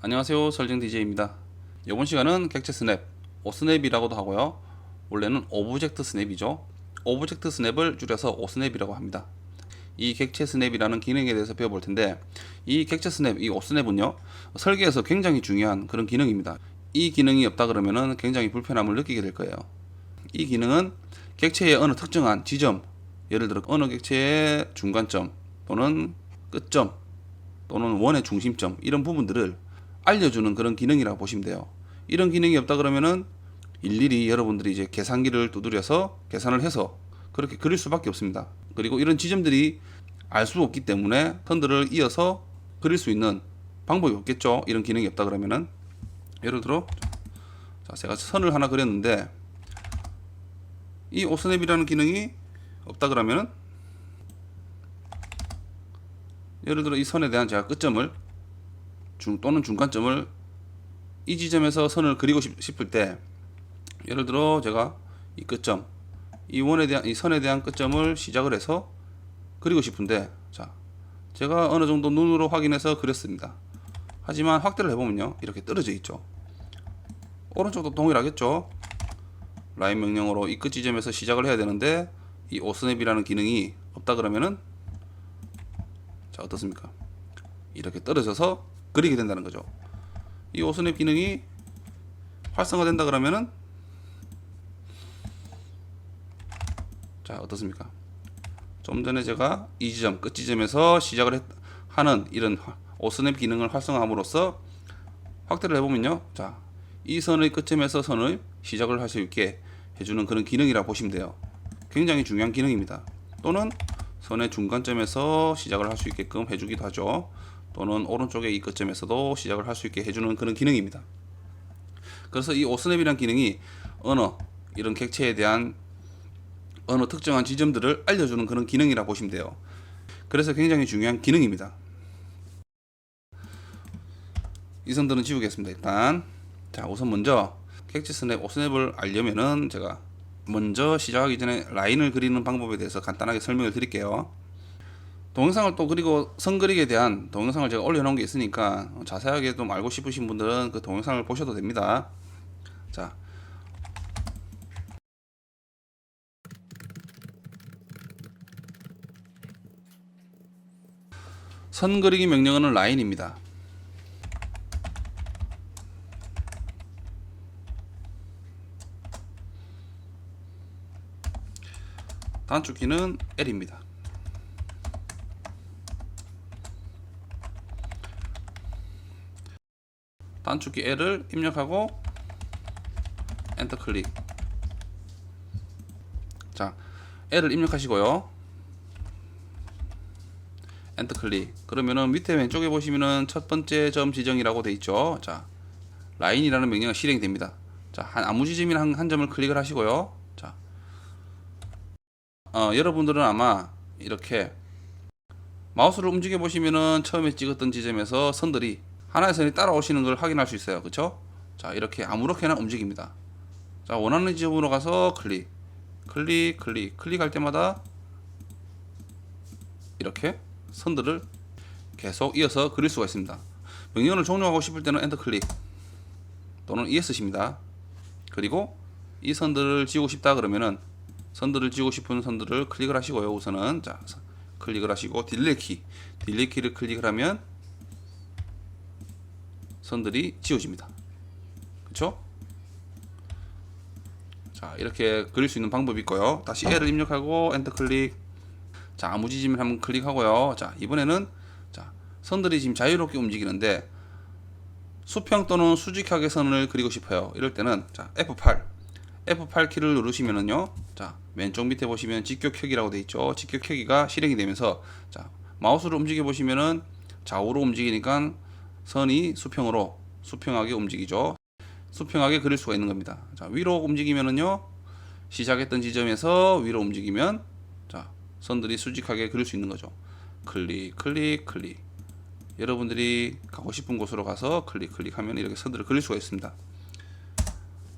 안녕하세요, 설정 DJ입니다. 이번 시간은 객체 스냅, 오스냅이라고도 하고요. 원래는 오브젝트 스냅이죠. 오브젝트 스냅을 줄여서 오스냅이라고 합니다. 이 객체 스냅이라는 기능에 대해서 배워볼 텐데, 이 객체 스냅, 이 오스냅은요, 설계에서 굉장히 중요한 그런 기능입니다. 이 기능이 없다 그러면은 굉장히 불편함을 느끼게 될 거예요. 이 기능은 객체의 어느 특정한 지점, 예를 들어 어느 객체의 중간점 또는 끝점 또는 원의 중심점, 이런 부분들을 알려주는 그런 기능이라고 보시면 돼요. 이런 기능이 없다 그러면은 일일이 여러분들이 이제 계산기를 두드려서 계산을 해서 그렇게 그릴 수밖에 없습니다. 그리고 이런 지점들이 알 수 없기 때문에 선들을 이어서 그릴 수 있는 방법이 없겠죠. 이런 기능이 없다 그러면은. 예를 들어, 자, 제가 선을 하나 그렸는데 이 오스냅이라는 기능이 없다 그러면은, 예를 들어 이 선에 대한 제가 끝점을 또는 중간점을 이 지점에서 선을 그리고 싶을 때, 예를 들어 제가 이 끝점, 이 선에 대한 끝점을 시작을 해서 그리고 싶은데, 자, 제가 어느 정도 눈으로 확인해서 그렸습니다. 하지만 확대를 해보면요, 이렇게 떨어져 있죠. 오른쪽도 동일하겠죠. 라인 명령으로 이 끝 지점에서 시작을 해야 되는데 이 오스냅이라는 기능이 없다 그러면은, 자, 어떻습니까? 이렇게 떨어져서 그리게 된다는 거죠. 이 오스냅 기능이 활성화된다 그러면은, 자, 어떻습니까? 좀 전에 제가 이 지점 끝 지점에서 시작을 하는 이런 오스냅 기능을 활성화함으로써 확대를 해보면요, 자, 이 선의 끝점에서 선을 시작을 할 수 있게 해주는 그런 기능이라 보시면 돼요. 굉장히 중요한 기능입니다. 또는 선의 중간점에서 시작을 할 수 있게끔 해주기도 하죠. 또는 오른쪽의 이 끝점에서도 시작을 할 수 있게 해주는 그런 기능입니다. 그래서 이 오스냅이라는 기능이 이런 객체에 대한 어느 특정한 지점들을 알려주는 그런 기능이라 보시면 돼요. 그래서 굉장히 중요한 기능입니다. 이 선들은 지우겠습니다. 일단, 자, 우선 먼저 객체 스냅, 오스냅을 알려면은 제가 먼저 시작하기 전에 라인을 그리는 방법에 대해서 간단하게 설명을 드릴게요. 동영상을 또 그리고 선 그리기에 대한 동영상을 제가 올려놓은 게 있으니까 자세하게 좀 알고 싶으신 분들은 그 동영상을 보셔도 됩니다. 자, 선 그리기 명령어는 라인입니다. 단축키는 L입니다. 단축키 L을 입력하고 엔터 클릭. 자, L을 입력하시고요, 엔터 클릭. 그러면은 밑에 왼쪽에 보시면은 첫 번째 점 지정이라고 돼 있죠. 자, 라인이라는 명령이 실행이 됩니다. 자, 아무 지점이나 한 점을 클릭을 하시고요. 자, 여러분들은 아마 이렇게 마우스를 움직여 보시면은 처음에 찍었던 지점에서 선들이 하나의 선이 따라오시는 걸 확인할 수 있어요. 그쵸? 자, 이렇게 아무렇게나 움직입니다. 자, 원하는 지점으로 가서 클릭할 때마다 이렇게 선들을 계속 이어서 그릴 수가 있습니다. 명령을 종료하고 싶을 때는 엔터 클릭 또는 ESC입니다. 그리고 이 선들을 지우고 싶다 그러면은 선들을 지우고 싶은 선들을 클릭을 하시고요. 우선은, 자, 클릭을 하시고 딜레이 키를 클릭을 하면 선들이 지워집니다. 그쵸? 자, 이렇게 그릴 수 있는 방법이 있고요. 다시 L을 입력하고 엔터 클릭. 자, 아무 지점을 한번 클릭하고요. 자, 이번에는, 자, 선들이 지금 자유롭게 움직이는데 수평 또는 수직하게 선을 그리고 싶어요. 이럴 때는, 자, F8 키를 누르시면은요, 자, 왼쪽 밑에 보시면 직격혈기라고 되어 있죠. 직격혈기가 실행이 되면서, 자, 마우스를 움직여 보시면은 좌우로 움직이니까 선이 수평하게 움직이죠. 수평하게 그릴 수가 있는 겁니다. 자, 위로 움직이면은요, 시작했던 지점에서 위로 움직이면, 자, 선들이 수직하게 그릴 수 있는 거죠. 클릭. 여러분들이 가고 싶은 곳으로 가서 클릭하면 이렇게 선들을 그릴 수가 있습니다.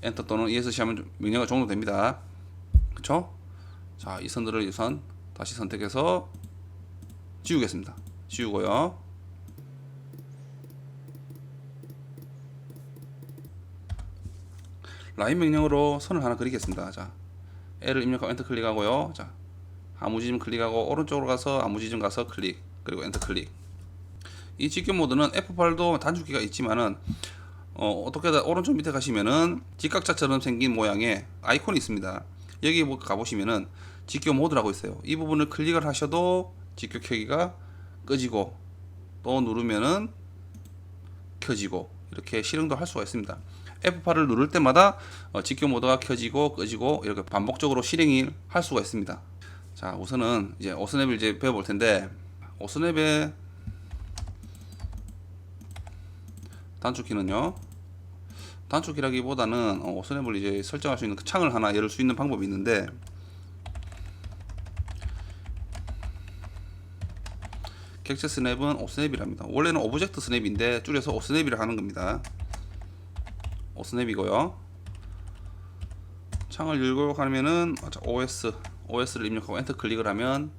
엔터 또는 ESC 하면 명령어가 종료됩니다. 그쵸? 자, 이 선들을 우선 다시 선택해서 지우겠습니다. 지우고요. 라인 명령으로 선을 하나 그리겠습니다. 자, L을 입력하고 엔터 클릭하고요. 자, 아무 지점 클릭하고 오른쪽으로 가서 아무 지점 가서 클릭, 그리고 엔터 클릭. 이 직교 모드는 F8도 단축키가 있지만은 어떻게든 오른쪽 밑에 가시면은 직각자처럼 생긴 모양의 아이콘이 있습니다. 여기 가보시면은 직교 모드라고 있어요. 이 부분을 클릭을 하셔도 직교 켜기가 끄지고 또 누르면은 켜지고 이렇게 실행도 할 수가 있습니다. F8을 누를 때마다 직교 모드가 켜지고 끄지고 이렇게 반복적으로 실행을 할 수가 있습니다. 자, 우선은 이제 오스냅을 이제 배워볼 텐데, 오스냅의 단축키는요, 단축키라기보다는 오스냅을 이제 설정할 수 있는 그 창을 하나 열 수 있는 방법이 있는데, 객체 스냅은 오스냅이랍니다. 원래는 오브젝트 스냅인데 줄여서 오스냅이라 하는 겁니다. 오스냅이고요. 창을 열고 가면은 OS를 입력하고 엔터 클릭을 하면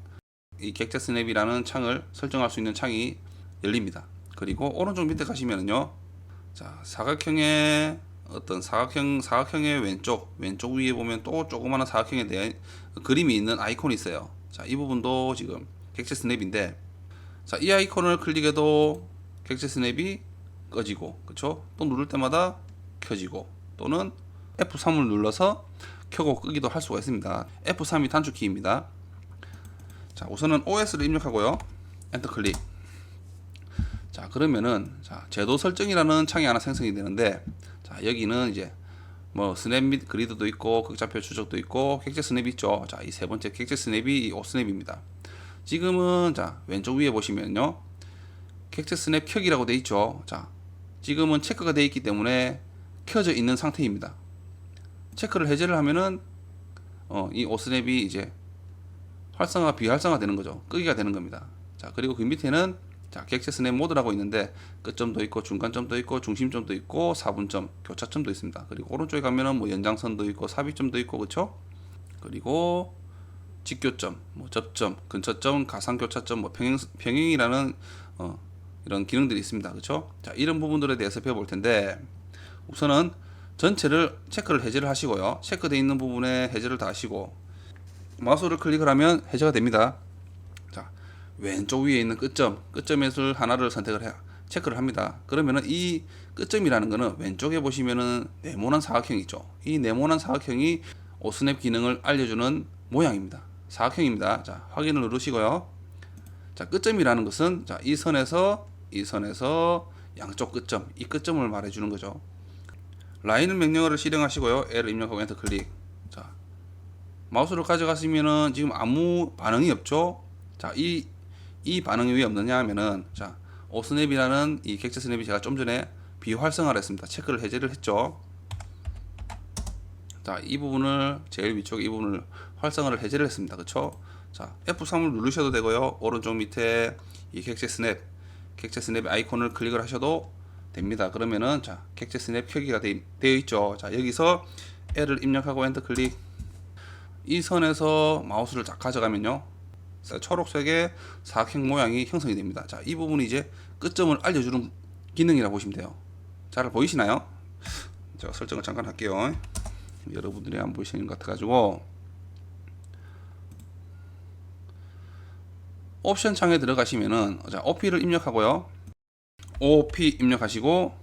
이 객체 스냅이라는 창을 설정할 수 있는 창이 열립니다. 그리고 오른쪽 밑에 가시면은요, 자, 사각형의 어떤 사각형의 왼쪽 위에 보면 또 조그마한 사각형에 대한 그림이 있는 아이콘이 있어요. 자, 이 부분도 지금 객체 스냅인데, 자, 이 아이콘을 클릭해도 객체 스냅이 꺼지고, 그쵸? 또 누를 때마다 켜지고, 또는 F3을 눌러서 켜고 끄기도 할 수가 있습니다. F3이 단축키입니다. 자, 우선은 OS를 입력하고요. 엔터 클릭. 자, 그러면은 자, 제도 설정이라는 창이 하나 생성이 되는데, 자, 여기는 이제 뭐 스냅 및 그리드도 있고 극좌표 추적도 있고 객체 스냅이 있죠. 자, 이 세 번째 객체 스냅이 이 오스냅입니다. 지금은 자, 왼쪽 위에 보시면요, 객체 스냅 켜기라고 돼 있죠. 자, 지금은 체크가 돼 있기 때문에 켜져 있는 상태입니다. 체크를 해제를 하면은 이 오스냅이 이제 활성화 비활성화 되는 거죠. 끄기가 되는 겁니다. 자, 그리고 그 밑에는 자, 객체 스냅 모드라고 있는데 끝점도 있고 중간점도 있고 중심점도 있고 사분점, 교차점도 있습니다. 그리고 오른쪽에 가면은 뭐 연장선도 있고 삽입점도 있고, 그렇죠? 그리고 직교점, 뭐 접점, 근처점, 가상교차점, 뭐 평행이라는 이런 기능들이 있습니다. 그렇죠? 자, 이런 부분들에 대해서 배워볼 텐데, 우선은 전체를 체크를 해제를 하시고요. 체크되어 있는 부분에 해제를 다 하시고 마우스를 클릭을 하면 해제가 됩니다. 자, 왼쪽 위에 있는 끝점에서 하나를 체크를 합니다. 그러면은 이 끝점이라는 거는 왼쪽에 보시면은 네모난 사각형이 있죠. 이 네모난 사각형이 오스냅 기능을 알려주는 모양입니다. 사각형입니다. 자, 확인을 누르시고요. 자, 끝점이라는 것은 자, 이 선에서 양쪽 끝점, 이 끝점을 말해주는 거죠. 라인을 명령어를 실행하시고요. L을 입력하고 엔터 클릭. 자, 마우스를 가져가시면은 지금 아무 반응이 없죠. 자, 이 반응이 왜 없느냐 하면은, 자, 오스냅이라는 이 객체 스냅이 제가 좀 전에 비활성화를 했습니다. 체크를 해제를 했죠. 자, 이 부분을 제일 위쪽 이 부분을 활성화를 해제를 했습니다. 그쵸? 자, F3을 누르셔도 되고요. 오른쪽 밑에 이 객체 스냅 아이콘을 클릭을 하셔도 됩니다. 그러면은 자, 객체 스냅 켜기가 되어 있죠. 자, 여기서 L을 입력하고 엔터 클릭. 이 선에서 마우스를 쫙 가져가면요, 초록색의 사각형 모양이 형성이 됩니다. 자, 이 부분이 이제 끝점을 알려주는 기능이라고 보시면 돼요. 잘 보이시나요? 제가 설정을 잠깐 할게요. 여러분들이 안 보이시는 것 같아가지고, 옵션 창에 들어가시면은 자, OP를 입력하고요. OP 입력하시고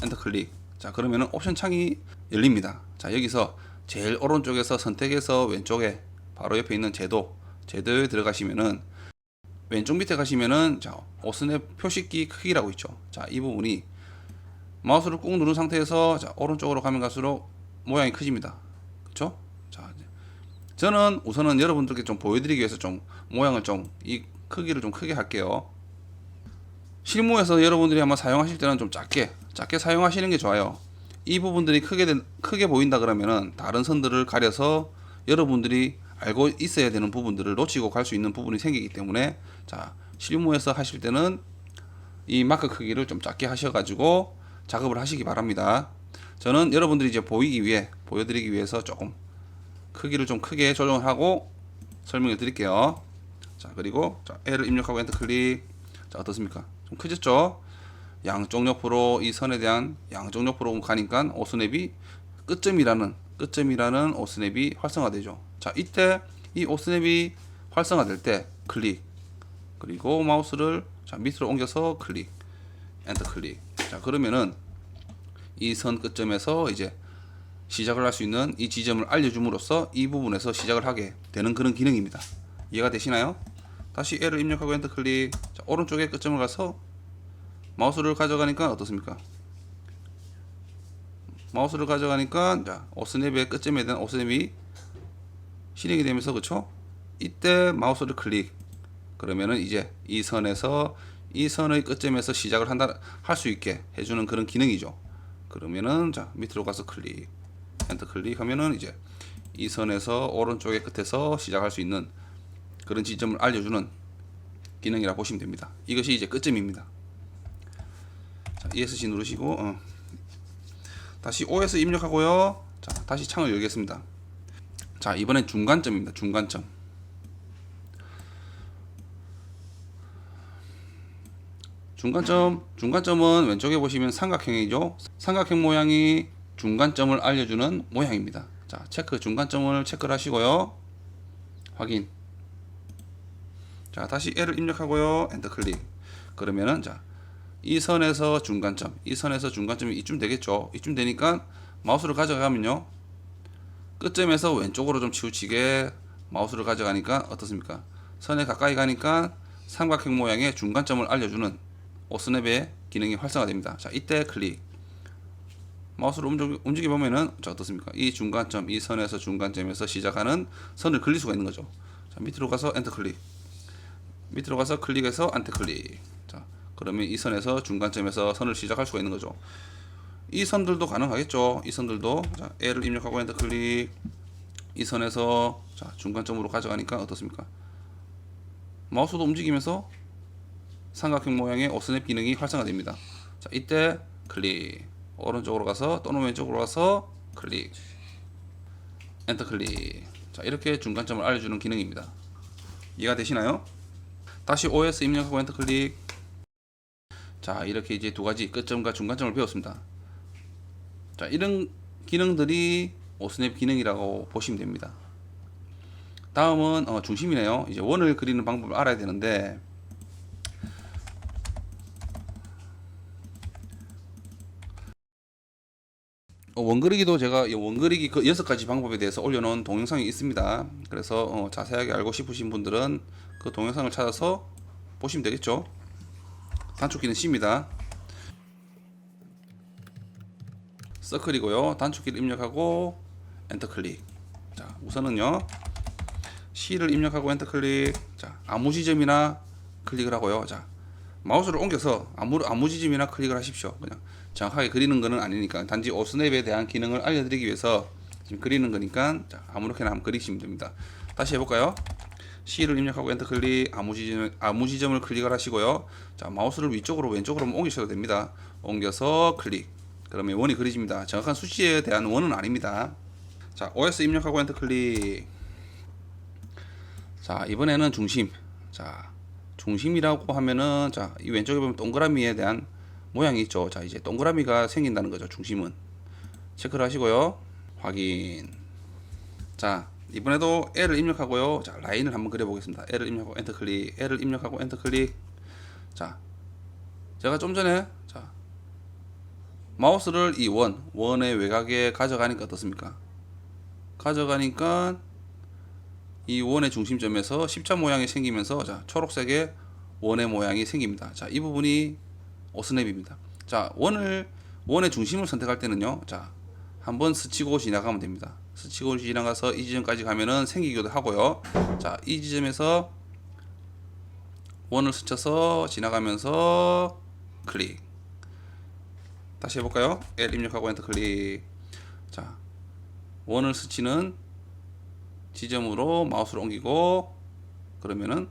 엔터 클릭. 자, 그러면은 옵션 창이 열립니다. 자, 여기서 제일 오른쪽에서 선택해서 왼쪽에 바로 옆에 있는 제도에 들어가시면은 왼쪽 밑에 가시면은 자, 오스냅 표시키 크기라고 있죠. 자, 이 부분이 마우스를 꾹 누른 상태에서 자, 오른쪽으로 가면 갈수록 모양이 커집니다. 그렇죠? 자, 저는 우선은 여러분들께 좀 보여드리기 위해서 좀 모양을 이 크기를 좀 크게 할게요. 실무에서 여러분들이 아마 사용하실 때는 좀 작게 사용하시는 게 좋아요. 이 부분들이 크게 보인다 그러면은 다른 선들을 가려서 여러분들이 알고 있어야 되는 부분들을 놓치고 갈 수 있는 부분이 생기기 때문에, 자, 실무에서 하실 때는 이 마크 크기를 좀 작게 하셔가지고 작업을 하시기 바랍니다. 저는 여러분들이 이제 보여드리기 위해서 조금 크기를 좀 크게 조정을 하고 설명을 드릴게요. 자, 그리고 자, L을 입력하고 엔터 클릭. 자, 어떻습니까? 좀 크졌죠? 양쪽 옆으로 이 선에 대한 양쪽 옆으로 가니까 오스냅이 끝점이라는 오스냅이 활성화되죠. 자, 이때 이 오스냅이 활성화될 때 클릭, 그리고 마우스를 자, 밑으로 옮겨서 클릭, 엔터 클릭. 자, 그러면은 이 선 끝점에서 이제 시작을 할 수 있는 이 지점을 알려줌으로써 이 부분에서 시작을 하게 되는 그런 기능입니다. 이해가 되시나요? 다시 L을 입력하고 엔터 클릭. 자, 오른쪽에 끝점을 가서 마우스를 가져가니까 어떻습니까? 마우스를 가져가니까 자, 오스냅의 끝점에 대한 오스냅이 실행이 되면서 그쵸? 이때 마우스를 클릭. 그러면은 이제 이 선에서 이 선의 끝점에서 시작을 할 수 있게 해주는 그런 기능이죠. 그러면은 자, 밑으로 가서 클릭, 엔터 클릭하면은 이제 이 선에서 오른쪽의 끝에서 시작할 수 있는 그런 지점을 알려주는 기능이라 보시면 됩니다. 이것이 이제 끝점입니다. 자, ESC 누르시고 다시 OS 입력하고요. 자, 다시 창을 열겠습니다. 자, 이번엔 중간점입니다. 중간점. 중간점은 왼쪽에 보시면 삼각형이죠. 삼각형 모양이 중간점을 알려주는 모양입니다. 자, 중간점을 체크를 하시고요. 확인. 자, 다시 L을 입력하고요. 엔터 클릭. 그러면은 자, 이 선에서 중간점이 이쯤 되겠죠. 이쯤 되니까 마우스를 가져가면요. 끝점에서 왼쪽으로 좀 치우치게 마우스를 가져가니까 어떻습니까? 선에 가까이 가니까 삼각형 모양의 중간점을 알려주는 오스냅의 기능이 활성화됩니다. 자, 이때 클릭. 마우스를 움직여 보면은 자, 어떻습니까? 이 중간점, 이 선에서 중간점에서 시작하는 선을 그릴 수가 있는 거죠. 자, 밑으로 가서 엔터 클릭. 밑으로 가서 클릭해서 안테 클릭. 자, 그러면 이 선에서 중간점에서 선을 시작할 수가 있는 거죠. 이 선들도 가능하겠죠. 이 선들도 자, L을 입력하고 엔터 클릭. 이 선에서 자, 중간점으로 가져가니까 어떻습니까? 마우스도 움직이면서 삼각형 모양의 오스냅 기능이 활성화됩니다. 자, 이때 클릭. 오른쪽으로 가서 또는 왼쪽으로 가서 클릭. 엔터 클릭. 자, 이렇게 중간점을 알려주는 기능입니다. 이해가 되시나요? 다시 OS 입력하고 엔터 클릭. 자, 이렇게 이제 두 가지 끝점과 중간점을 배웠습니다. 자, 이런 기능들이 오스냅 기능이라고 보시면 됩니다. 다음은 중심이네요. 이제 원을 그리는 방법을 알아야 되는데 원그리기도 제가 원그리기 그 6가지 방법에 대해서 올려놓은 동영상이 있습니다. 그래서 자세하게 알고 싶으신 분들은 그 동영상을 찾아서 보시면 되겠죠. 단축키는 C입니다. 서클이고요. 단축키를 입력하고 엔터 클릭. 자, 우선은요. C를 입력하고 엔터 클릭. 자, 아무 지점이나 클릭을 하고요. 자, 마우스를 옮겨서 아무 지점이나 클릭을 하십시오. 그냥 정확하게 그리는 거는 아니니까 단지 오스냅에 대한 기능을 알려드리기 위해서 지금 그리는 거니까 자, 아무렇게나 한번 그리시면 됩니다. 다시 해볼까요? C를 입력하고 엔터 클릭. 아무 지점을 클릭을 하시고요. 자, 마우스를 위쪽으로 왼쪽으로 옮기셔도 됩니다. 옮겨서 클릭. 그러면 원이 그려집니다. 정확한 수치에 대한 원은 아닙니다. 자, OS 입력하고 엔터 클릭. 자, 이번에는 중심. 자, 중심이라고 하면은 자, 이 왼쪽에 보면 동그라미에 대한 모양이 있죠. 자, 이제 동그라미가 생긴다는 거죠. 중심은 체크를 하시고요. 확인. 자, 이번에도 L을 입력하고요. 자, 라인을 한번 그려 보겠습니다. L을 입력하고 엔터 클릭. L을 입력하고 엔터 클릭. 자, 제가 좀 전에 자, 마우스를 이 원의 외곽에 가져가니까 어떻습니까? 가져가니까 이 원의 중심점에서 십자 모양이 생기면서 자, 초록색의 원의 모양이 생깁니다. 자, 이 부분이 오스냅입니다. 자, 원의 중심을 선택할 때는요. 자, 한번 스치고 지나가면 됩니다. 스치고 지나가서 이 지점까지 가면은 생기기도 하고요. 자, 이 지점에서 원을 스쳐서 지나가면서 클릭. 다시 해볼까요? L 입력하고 엔터 클릭. 자, 원을 스치는 지점으로 마우스를 옮기고 그러면은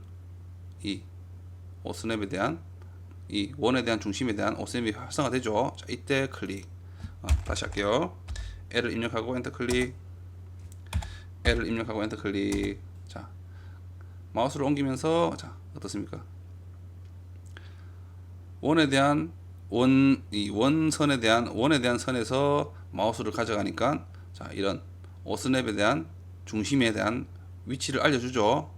이 오스냅에 대한 이 원에 대한 중심에 대한 오스냅이 활성화되죠. 자, 이때 클릭. 다시 할게요. L을 입력하고 엔터 클릭. L을 입력하고 엔터 클릭. 자, 마우스를 옮기면서 자, 어떻습니까? 원에 대한 원선에 대한 원에 대한 선에서 마우스를 가져가니까 자, 이런 오스냅에 대한 중심에 대한 위치를 알려주죠.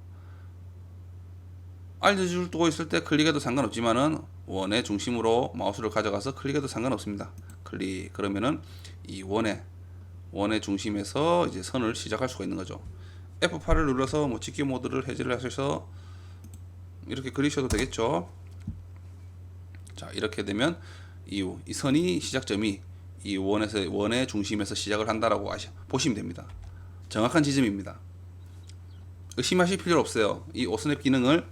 알려줄 또 있을 때 클릭해도 상관없지만은 원의 중심으로 마우스를 가져가서 클릭해도 상관없습니다. 클릭 그러면은 이 원의 중심에서 이제 선을 시작할 수가 있는 거죠. F8을 눌러서 뭐 찍기 모드를 해제를 하셔서 이렇게 그리셔도 되겠죠. 자, 이렇게 되면 이 선이 시작점이 이 원의 중심에서 시작을 한다라고 보시면 됩니다. 정확한 지점입니다. 의심하실 필요 없어요. 이 오스냅 기능을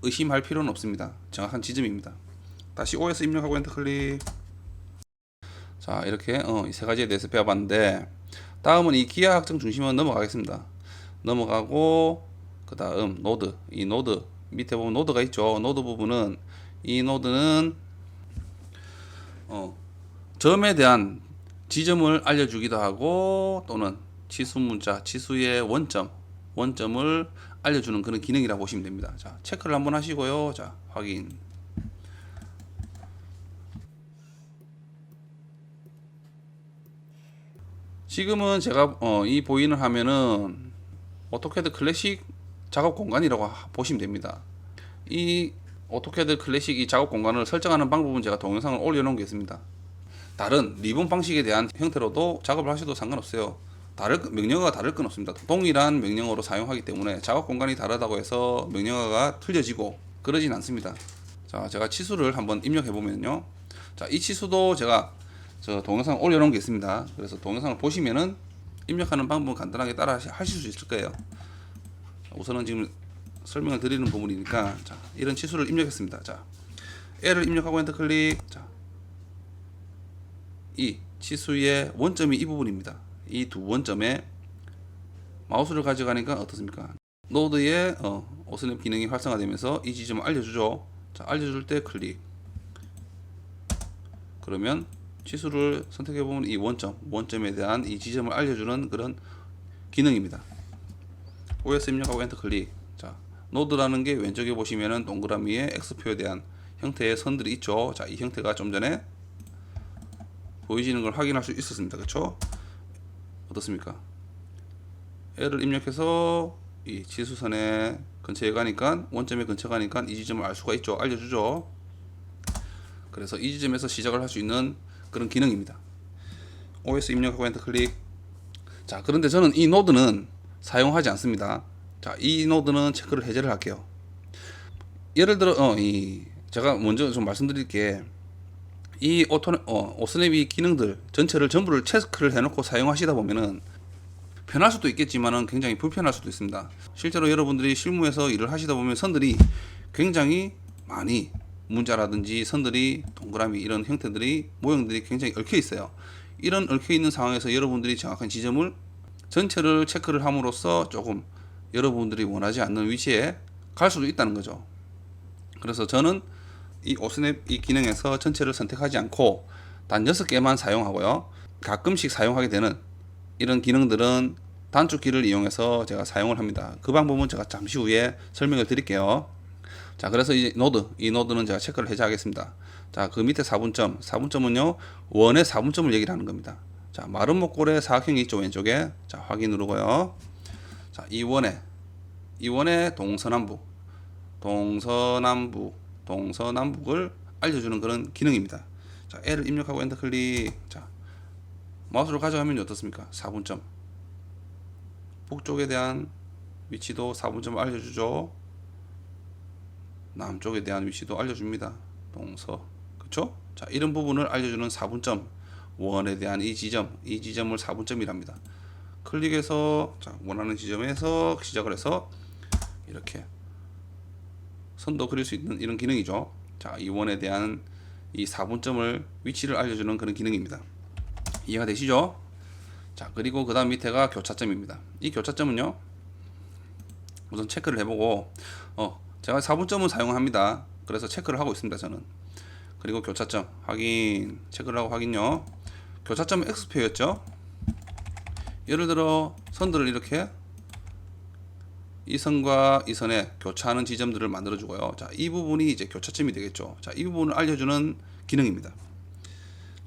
의심할 필요는 없습니다. 정확한 지점입니다. 다시 OS 입력하고 엔터 클릭. 자, 이렇게 이 세 가지에 대해서 배워봤는데, 다음은 이 기하 확정 중심은 넘어가겠습니다. 넘어가고 그 다음 노드, 이 노드 밑에 보면 노드가 있죠. 노드 부분은 이 노드는 점에 대한 지점을 알려주기도 하고 또는 치수 문자, 치수의 원점을 알려주는 그런 기능이라고 보시면 됩니다. 자, 체크를 한번 하시고요. 자, 확인. 지금은 제가 이 보이는 화면은 오토캐드 클래식 작업 공간이라고 보시면 됩니다. 이 오토캐드 클래식 이 작업 공간을 설정하는 방법은 제가 동영상을 올려놓은 게 있습니다. 다른 리본 방식에 대한 형태로도 작업을 하셔도 상관없어요. 명령어가 다를 건 없습니다. 동일한 명령어로 사용하기 때문에 작업 공간이 다르다고 해서 명령어가 틀려지고 그러진 않습니다. 자, 제가 치수를 한번 입력해 보면요. 자, 이 치수도 제가 저 동영상 올려놓은 게 있습니다. 그래서 동영상을 보시면은 입력하는 방법은 간단하게 따라 하실 수 있을 거예요. 우선은 지금 설명을 드리는 부분이니까 자, 이런 치수를 입력했습니다. 자, L을 입력하고 엔터 클릭. 자, 이 치수의 원점이 이 부분입니다. 이 두 원점에 마우스를 가져가니까 어떻습니까? 노드의 오스냅 기능이 활성화되면서 이 지점을 알려주죠. 자, 알려줄 때 클릭. 그러면 치수를 선택해보면 이 원점에 대한 이 지점을 알려주는 그런 기능입니다. OS 입력하고 엔터 클릭. 자, 노드라는 게 왼쪽에 보시면은 동그라미에 X표에 대한 형태의 선들이 있죠. 자, 이 형태가 좀 전에 보이시는 걸 확인할 수 있었습니다. 그렇죠? 어떻습니까? L을 입력해서 이 지수선에 근처에 가니까 원점에 근처 가니까 이 지점을 알 수가 있죠. 알려주죠. 그래서 이 지점에서 시작을 할 수 있는 그런 기능입니다. OS 입력하고 엔터 클릭. 자, 그런데 저는 이 노드는 사용하지 않습니다. 자, 이 노드는 체크를 해제를 할게요. 예를 들어 제가 먼저 좀 말씀드릴게. 이 오스냅이 기능들 전체를 전부를 체크를 해놓고 사용하시다 보면은 편할 수도 있겠지만은 굉장히 불편할 수도 있습니다. 실제로 여러분들이 실무에서 일을 하시다 보면 선들이 굉장히 많이 문자라든지 선들이 동그라미 이런 형태들이 모형들이 굉장히 얽혀 있어요. 이런 얽혀 있는 상황에서 여러분들이 정확한 지점을 전체를 체크를 함으로써 조금 여러분들이 원하지 않는 위치에 갈 수도 있다는 거죠. 그래서 저는 이 오스냅 이 기능에서 전체를 선택하지 않고 단 6개만 사용하고요. 가끔씩 사용하게 되는 이런 기능들은 단축키를 이용해서 제가 사용을 합니다. 그 방법은 제가 잠시 후에 설명을 드릴게요. 자, 그래서 이제 이 노드는 제가 체크를 해제하겠습니다. 자, 그 밑에 4분점은요 원의 4분점을 얘기를 하는 겁니다. 자, 마른 목골의 사각형이 있죠, 왼쪽에. 자, 확인 누르고요. 자, 이 원의 동서남북을 알려주는 그런 기능입니다. 자, L을 입력하고 엔터 클릭. 자, 마우스를 가져가면 어떻습니까? 4분점. 북쪽에 대한 위치도 4분점을 알려주죠. 남쪽에 대한 위치도 알려줍니다. 동서. 그쵸? 자, 이런 부분을 알려주는 4분점. 원에 대한 이 지점을 4분점이랍니다. 클릭해서 자, 원하는 지점에서 시작을 해서 이렇게 선도 그릴 수 있는 이런 기능이죠. 자, 이 원에 대한 이 4분점을 위치를 알려주는 그런 기능입니다. 이해가 되시죠? 자, 그리고 그 다음 밑에가 교차점입니다. 이 교차점은요 우선 체크를 해보고 제가 4분점은 사용합니다. 그래서 체크를 하고 있습니다. 저는. 그리고 교차점 확인, 체크를 하고 확인요. 교차점은 X표였죠. 예를 들어 선들을 이렇게 이 선과 이 선에 교차하는 지점들을 만들어 주고요. 자, 이 부분이 이제 교차점이 되겠죠. 자, 이 부분을 알려주는 기능입니다.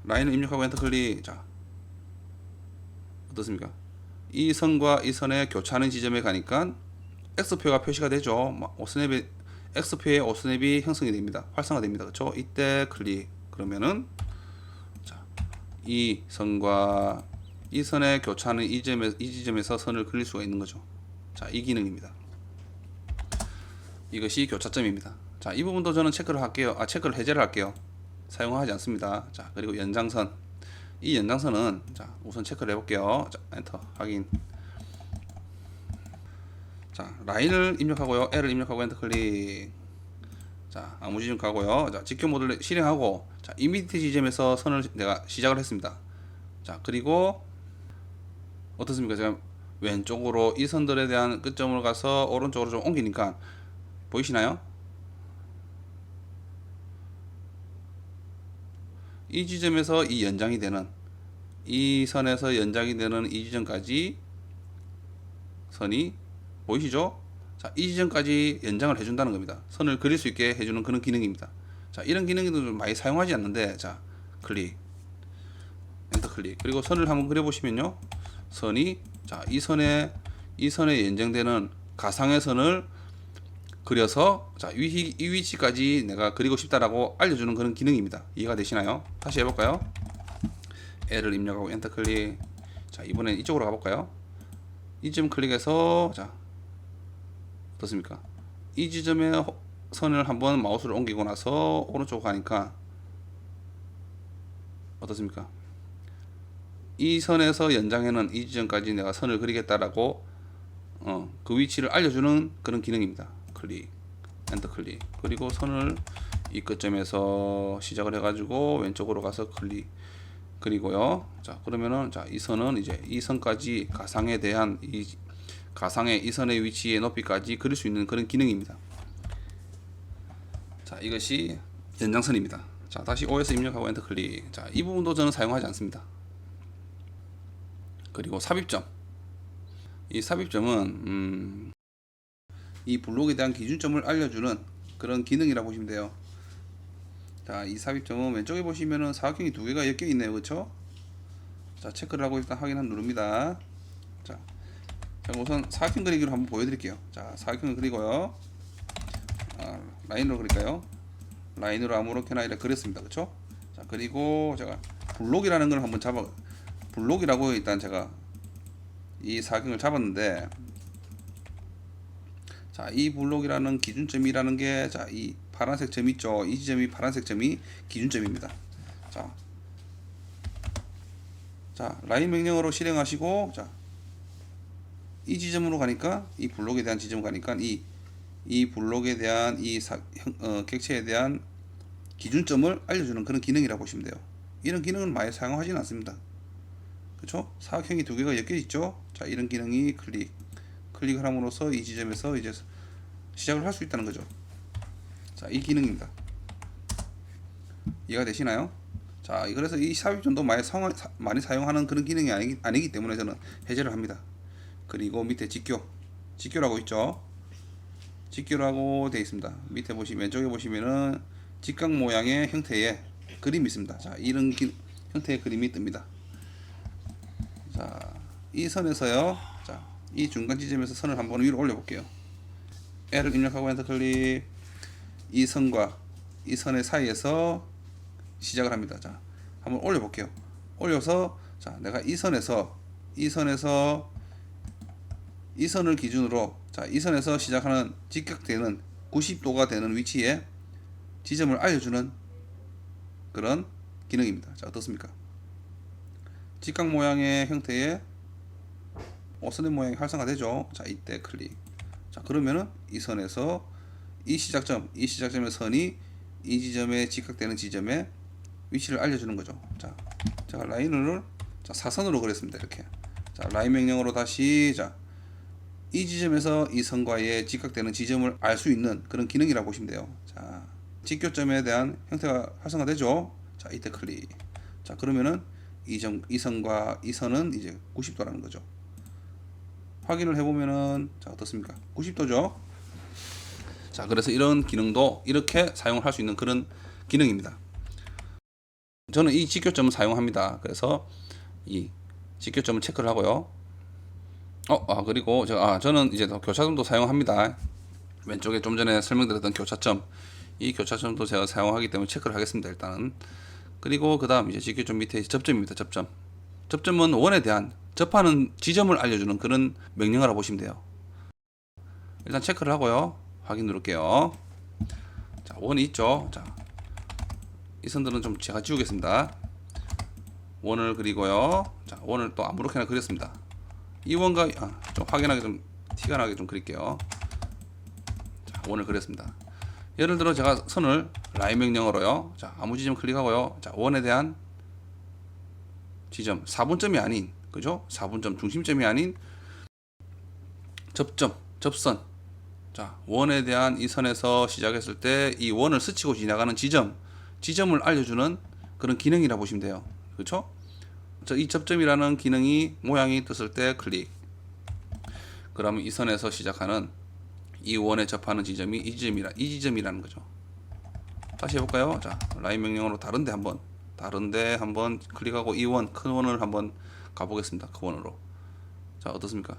라인을 입력하고 엔터 클릭. 자, 어떻습니까? 이 선과 이 선의 교차하는 지점에 가니까 X표가 표시가 되죠. 오스냅이 X표의 오스냅이 형성이 됩니다. 활성화됩니다. 그렇죠? 이때 클릭. 그러면은 자, 이 선과 이 선에 교차하는 이 지점에서 선을 그릴 수가 있는 거죠. 자, 이 기능입니다. 이것이 교차점입니다. 자, 이 부분도 저는 체크를 할게요. 체크를 해제를 할게요. 사용하지 않습니다. 자, 그리고 연장선. 이 연장선은 자, 우선 체크를 해볼게요. 자, 엔터 확인. 자, 라인을 입력하고요. L을 입력하고 엔터 클릭. 자, 아무 지점 가고요. 자, 직교 모드를 실행하고, 자, 이 밑에 지점에서 선을 내가 시작을 했습니다. 자, 그리고 어떻습니까? 제가 왼쪽으로 이 선들에 대한 끝점을 가서 오른쪽으로 좀 옮기니까 보이시나요? 이 지점에서 이 연장이 되는, 이 선에서 연장이 되는 이 지점까지 선이 보이시죠? 자, 이 지점까지 연장을 해준다는 겁니다. 선을 그릴 수 있게 해주는 그런 기능입니다. 자, 이런 기능도 좀 많이 사용하지 않는데, 자, 클릭, 엔터 클릭. 그리고 선을 한번 그려보시면요, 선이 자, 이 선에 연장되는 가상의 선을 그려서 자, 이 위치까지 내가 그리고 싶다라고 알려주는 그런 기능입니다. 이해가 되시나요? 다시 해볼까요? L을 입력하고 엔터 클릭. 자, 이번엔 이쪽으로 가볼까요? 이 점 클릭해서 자, 어떻습니까? 이 지점에 선을 한번 마우스를 옮기고 나서 오른쪽 가니까 어떻습니까? 이 선에서 연장에는 이 지점까지 내가 선을 그리겠다라고 그 위치를 알려주는 그런 기능입니다. 클릭, 엔터 클릭. 그리고 선을 이 끝점에서 시작을 해가지고 왼쪽으로 가서 클릭. 그리고요. 자, 그러면은 자, 이 선은 이제 이 선까지 가상에 대한 가상의 이 선의 위치의 높이까지 그릴 수 있는 그런 기능입니다. 자, 이것이 연장선입니다. 자, 다시 OS 입력하고 엔터 클릭. 자, 이 부분도 저는 사용하지 않습니다. 그리고 삽입점. 이 삽입점은 이 블록에 대한 기준점을 알려주는 그런 기능이라고 보시면 돼요. 자, 이 삽입점은 왼쪽에 보시면은 사각형이 두 개가 엮여 있네요. 그렇죠? 자, 체크를 하고 일단 확인 한번 누릅니다. 자, 우선 사각형 그리기로 한번 보여드릴게요. 자, 사각형을 그리고요. 라인으로 그릴까요? 라인으로 아무렇게나 이렇게 그렸습니다. 그렇죠? 자, 그리고 제가 블록이라는 걸 한번 블록이라고 일단 제가 이 사각형을 잡았는데, 자, 이 블록이라는 기준점이라는 게, 자, 이 파란색 점 있죠? 이 지점이 파란색 점이 기준점입니다. 자, 라인 명령어로 실행하시고, 자, 이 지점으로 가니까, 이 블록에 대한 지점 가니까, 이 블록에 대한 객체에 대한 기준점을 알려주는 그런 기능이라고 보시면 돼요. 이런 기능은 많이 사용하지는 않습니다. 그렇죠? 사각형이 두 개가 엮여 있죠? 자, 이런 기능이 클릭을 함으로써 이 지점에서 이제 시작을 할 수 있다는 거죠. 자, 이 기능입니다. 이해가 되시나요? 자, 그래서 이 삽입점도 많이 사용하는 그런 기능이 아니기 때문에 저는 해제를 합니다. 그리고 밑에 직교라고 있죠? 직교라고 되어 있습니다. 밑에 왼쪽에 보시면은 직각 모양의 형태의 그림이 있습니다. 자, 이런 형태의 그림이 뜹니다. 자, 이 선에서요. 자, 이 중간 지점에서 선을 한번 위로 올려 볼게요. L을 입력하고 엔터 클릭. 이 선과 이 선의 사이에서 시작을 합니다. 자, 한번 올려 볼게요. 올려서 자, 내가 이 선을 기준으로 자, 이 선에서 시작하는 직각되는 90도가 되는 위치에 지점을 알려주는 그런 기능입니다. 자, 어떻습니까? 직각 모양의 형태의 오스넷 모양이 활성화되죠. 자, 이때 클릭. 자, 그러면은 이 선에서 이 시작점의 선이 이 지점에 직각되는 지점의 위치를 알려주는 거죠. 자, 제가 라인을 자, 사선으로 그렸습니다. 이렇게. 자, 라인 명령어로 다시 자, 이 지점에서 이 선과의 직각되는 지점을 알 수 있는 그런 기능이라고 보시면 돼요. 자, 직교점에 대한 형태가 활성화되죠. 자, 이때 클릭. 자, 그러면은 이 선과 이 선은 이제 90도라는 거죠. 확인을 해보면은 자, 어떻습니까? 90도죠. 자, 그래서 이런 기능도 이렇게 사용을 할 수 있는 그런 기능입니다. 저는 이 직교점을 사용합니다. 그래서 이 직교점을 체크를 하고요. 그리고 저는 이제 교차점도 사용합니다. 왼쪽에 좀 전에 설명드렸던 교차점, 이 교차점도 제가 사용하기 때문에 체크를 하겠습니다. 일단은. 그리고 그 다음 이제 직교점 밑에 접점입니다. 접점은 원에 대한 접하는 지점을 알려주는 그런 명령어라 보시면 돼요. 일단 체크를 하고요. 확인 누를게요. 자, 원이 있죠. 자, 이 선들은 좀 제가 지우겠습니다. 원을 그리고요. 자, 원을 또 아무렇게나 그렸습니다. 이 원과 좀 확연하게 좀 티가 나게 좀 그릴게요. 자, 원을 그렸습니다. 예를 들어 제가 선을 라인 명령어로요. 자, 아무 지점 클릭하고요. 자, 원에 대한 지점 4분점이 아닌, 그죠? 4분점 중심점이 아닌 접선. 자, 원에 대한 이 선에서 시작했을 때 이 원을 스치고 지나가는 지점을 알려주는 그런 기능이라 보시면 돼요. 그렇죠? 이 접점이라는 기능이 모양이 떴을 때 클릭. 그러면 이 선에서 시작하는 이 원에 접하는 지점이 이 지점이라는 거죠. 다시 해볼까요? 자, 라인 명령어로 다른데 한번 클릭하고 이 원, 큰 원을 한번 가보겠습니다. 큰 원으로. 자, 어떻습니까?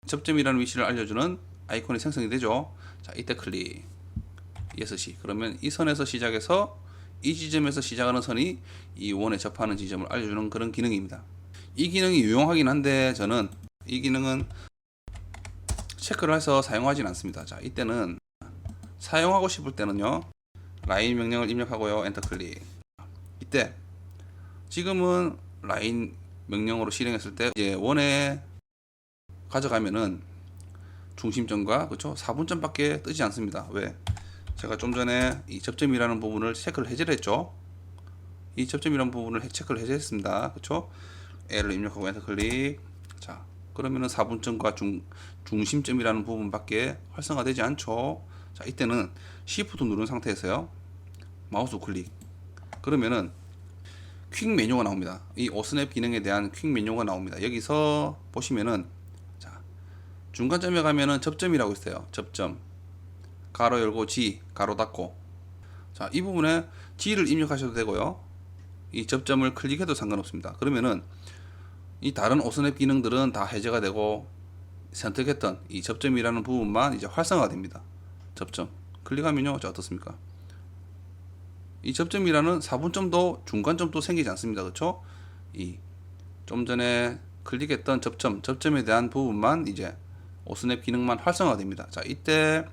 접점이라는 위치를 알려주는 아이콘이 생성이 되죠. 자, 이때 클릭. ESC. 그러면 이 선에서 시작해서 이 지점에서 시작하는 선이 이 원에 접하는 지점을 알려주는 그런 기능입니다. 이 기능이 유용하긴 한데 저는 이 기능은 체크를 해서 사용하진 않습니다. 자, 이때는 사용하고 싶을 때는요, 라인 명령을 입력하고요, 엔터 클릭. 이때 지금은 라인 명령으로 실행했을 때 이제 원에 가져가면은 중심점과 그렇죠 4분점밖에 뜨지 않습니다. 왜? 제가 좀 전에 이 접점이라는 부분을 체크를 해제를 했죠. 이 접점이라는 부분을 체크를 해제했습니다. 그렇죠? L을 입력하고 엔터 클릭. 자, 그러면은 4분점과 중심점이라는 부분밖에 활성화되지 않죠. 자, 이때는 Shift 누른 상태에서요, 마우스 클릭. 그러면은 퀵 메뉴가 나옵니다. 이 오스냅 기능에 대한 퀵 메뉴가 나옵니다. 여기서 보시면은 자, 중간점에 가면은 접점이라고 있어요. 접점. 가로 열고 G, 가로 닫고. 자, 이 부분에 G를 입력하셔도 되고요. 이 접점을 클릭해도 상관없습니다. 그러면은 이 다른 오스냅 기능들은 다 해제가 되고 선택했던 이 접점이라는 부분만 이제 활성화가 됩니다. 접점. 클릭하면요. 자, 어떻습니까? 이 접점이라는 4분점도 중간점도 생기지 않습니다. 그렇죠? 이 좀 전에 클릭했던 접점에 대한 부분만 이제 오스냅 기능만 활성화가 됩니다. 자, 이때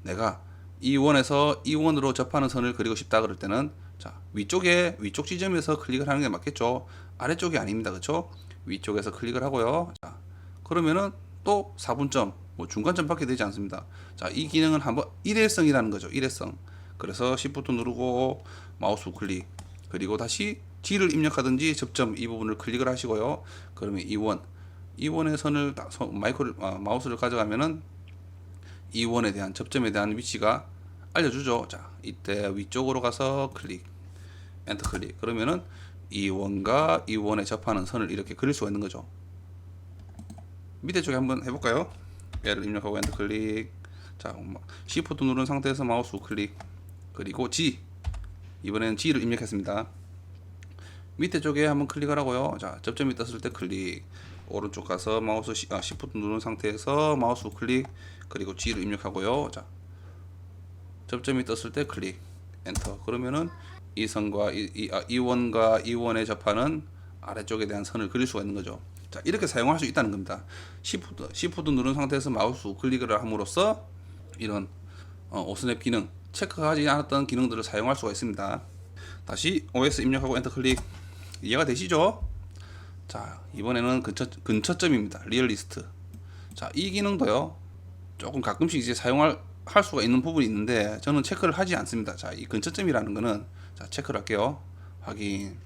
내가 이 원에서 이 원으로 접하는 선을 그리고 싶다 그럴 때는 자, 위쪽 지점에서 클릭을 하는 게 맞겠죠? 아래쪽이 아닙니다. 그렇죠? 위쪽에서 클릭을 하고요. 자, 그러면은 또 4분점, 뭐 중간점밖에 되지 않습니다. 자, 이 기능은 한번 일회성이라는 거죠. 일회성. 그래서 Shift 마우스 클릭. 그리고 다시 G를 입력하든지 접점 이 부분을 클릭을 하시고요. 그러면 이 원의 선을 마우스를 가져가면은 이 원에 대한 접점에 대한 위치가 알려주죠. 자, 이때 위쪽으로 가서 클릭, 엔터 클릭. 그러면은 이 원과 이 원에 접하는 선을 이렇게 그릴 수가 있는 거죠. 밑에 쪽에 한번 해볼까요? 얘를 입력하고 엔터 클릭. 자, Shift 누른 상태에서 마우스 클릭. 그리고 G. 이번에는 G를 입력했습니다. 밑에 쪽에 한번 클릭을 하고요. 자, 접점이 떴을 때 클릭. 오른쪽 가서 Shift 누른 상태에서 마우스 클릭. 그리고 G를 입력하고요. 자, 접점이 떴을 때 클릭. 엔터. 그러면은 이 선과 이 원과 이 원에 접하는 아래쪽에 대한 선을 그릴 수가 있는 거죠. 자, 이렇게 사용할 수 있다는 겁니다. Shift 누른 상태에서 마우스 클릭을 함으로써 이런 오스냅 기능, 체크하지 않았던 기능들을 사용할 수가 있습니다. 다시 OS 입력하고 엔터 클릭. 이해가 되시죠? 자, 이번에는 근처점입니다. 리얼리스트. 자, 이 기능도요, 조금 가끔씩 이제 할 수가 있는 부분이 있는데 저는 체크를 하지 않습니다. 자, 이 근처점이라는 거는 자, 체크를 할게요. 확인.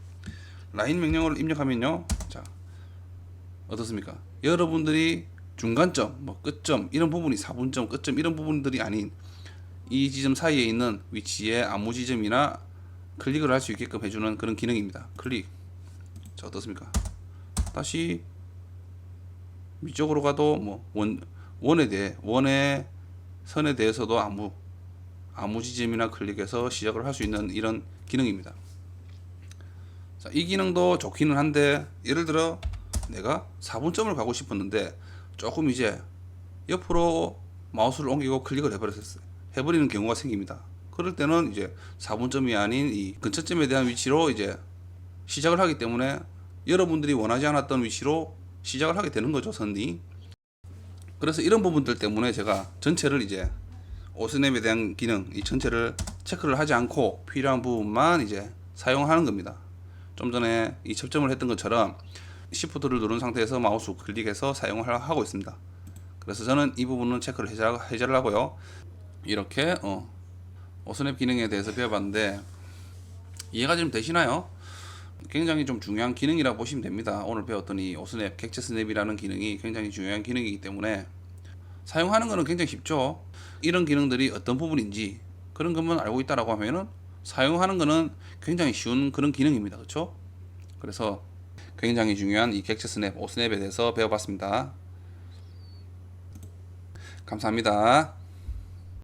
라인 명령어를 입력하면요. 자, 어떻습니까? 여러분들이 중간점, 뭐 끝점 이런 부분이 4분점, 끝점 이런 부분들이 아닌 이 지점 사이에 있는 위치에 아무 지점이나 클릭을 할 수 있게끔 해주는 그런 기능입니다. 클릭. 자, 어떻습니까? 다시 위쪽으로 가도 뭐 원의 선에 대해서도 아무 지점이나 클릭해서 시작을 할 수 있는 이런 기능입니다. 자, 이 기능도 좋기는 한데 예를 들어 내가 4분점을 가고 싶었는데 조금 이제 옆으로 마우스를 옮기고 클릭을 해버리는 경우가 생깁니다. 그럴 때는 이제 4분점이 아닌 이 근처점에 대한 위치로 이제 시작을 하기 때문에 여러분들이 원하지 않았던 위치로 시작을 하게 되는 거죠, 선이. 그래서 이런 부분들 때문에 제가 전체를 이제 오스냅에 대한 기능 이 전체를 체크를 하지 않고 필요한 부분만 이제 사용하는 겁니다. 좀 전에 이 접점을 했던 것처럼 Shift를 누른 상태에서 마우스 클릭해서 사용을 하고 있습니다. 그래서 저는 이 부분은 체크를 해제를 하고요. 이렇게 오스냅 기능에 대해서 배워봤는데 이해가 좀 되시나요? 굉장히 좀 중요한 기능이라고 보시면 됩니다. 오늘 배웠던 이 오스냅 객체 스냅이라는 기능이 굉장히 중요한 기능이기 때문에 사용하는 것은 굉장히 쉽죠. 이런 기능들이 어떤 부분인지 그런 것만 알고 있다라고 하면은 사용하는 것은 굉장히 쉬운 그런 기능입니다. 그렇죠? 그래서 굉장히 중요한 이 객체 스냅, 오스냅에 대해서 배워봤습니다. 감사합니다.